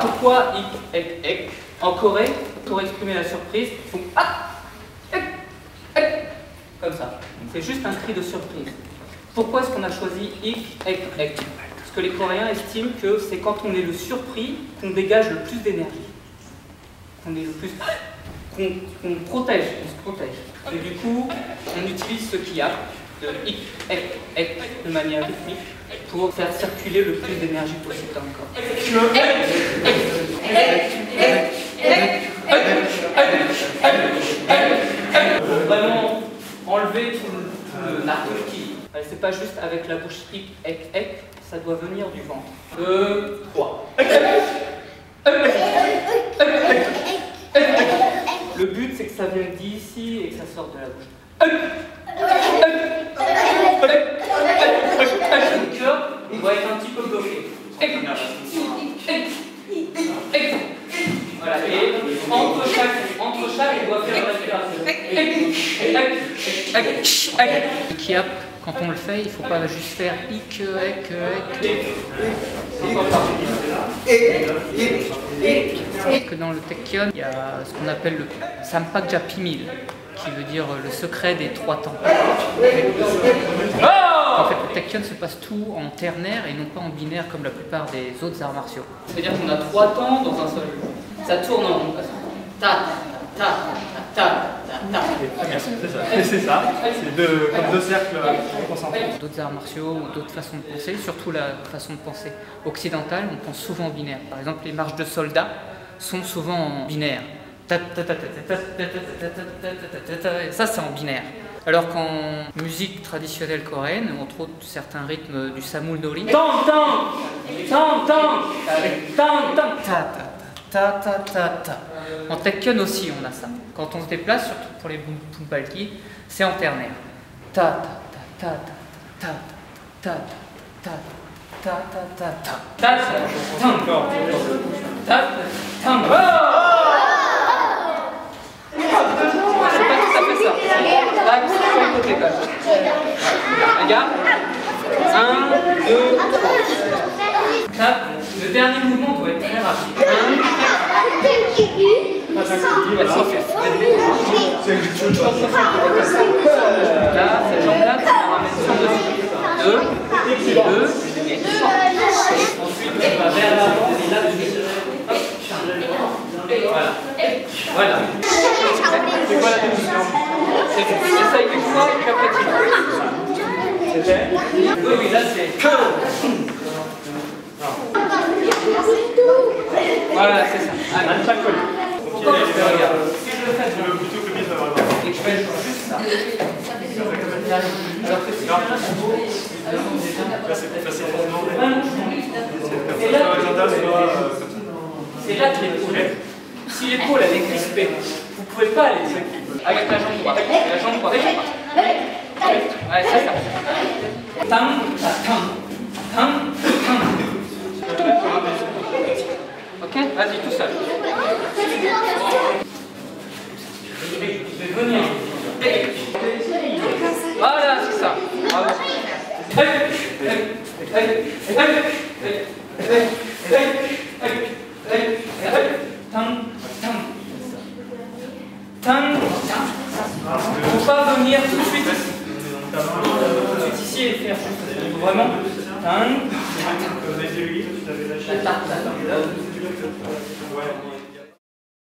Pourquoi ik, ek? En Corée, pour exprimer la surprise, ils font comme ça. C'est juste un cri de surprise. Pourquoi est-ce qu'on a choisi ik, ek? Parce que les Coréens estiment que c'est quand on est le surpris qu'on dégage le plus d'énergie. Qu'on est le plus... qu'on protège, on se protège. Et du coup, on utilise ce kia de ik, ek, de manière rythmique pour faire circuler le plus d'énergie possible dans le corps. Vraiment enlever tout le narcotique. C'est pas juste avec la bouche ik, ek, ça doit venir du ventre. 2, 3. Le but c'est que ça vienne d'ici et que ça sorte de la bouche. Le cœur doit être un petit peu bloqué. Voilà, et entre chaque, il doit faire la respiration. Le kiap, quand on le fait, il ne faut pas juste faire ik, ek. Que dans le Taekyon, il y a ce qu'on appelle le Sampakja Pimil, qui veut dire le secret des 3 temps. En fait, le Taekyon se passe tout en ternaire et non pas en binaire comme la plupart des autres arts martiaux. C'est-à-dire qu'on a 3 temps dans un seul. Ça tourne en rond. Ta, ta, ta, ta, ta. C'est ça. C'est comme 2 cercles concentrés. D'autres arts martiaux ou d'autres façons de penser, surtout la façon de penser occidentale, on pense souvent en binaire. Par exemple, les marches de soldats sont souvent en binaire. Ça, c'est en binaire. Alors qu'en musique traditionnelle coréenne, entre autres certains rythmes du samul nori, en Taekyon aussi on a ça. Quand on se déplace, surtout pour les Bumpalki, c'est en ternaire. Regarde. 1, 2, 3. Le dernier mouvement doit être très rapide. 1. Là, cette jambe-là, tu la ramènes sur dessus. 2, 2, et ensuite, tu vas vers l'avant, et là, voilà. Voilà. C'est quoi la décision? Essaye une fois et puis après tu vas. C'était? Oui, là c'est que. Voilà, c'est ça. Allez, chaque fois. Pourquoi je fais regarde? Si je le fais, je veux plutôt que bien savoir. Et que je fais juste ça. Alors que si je fais là, c'est beau. C'est plus facile pour nous. C'est là que l'épaule. Si l'épaule elle est crispée, vous ne pouvez pas aller avec la jambe droite. La jambe droite. Ouais, c'est ça. Tang, tang, tang, tang. Ok, vas-y tout seul. Je vais venir. Voilà, c'est ça. Bravo. Faut pas venir tout de suite ici et faire juste vraiment. La tarte,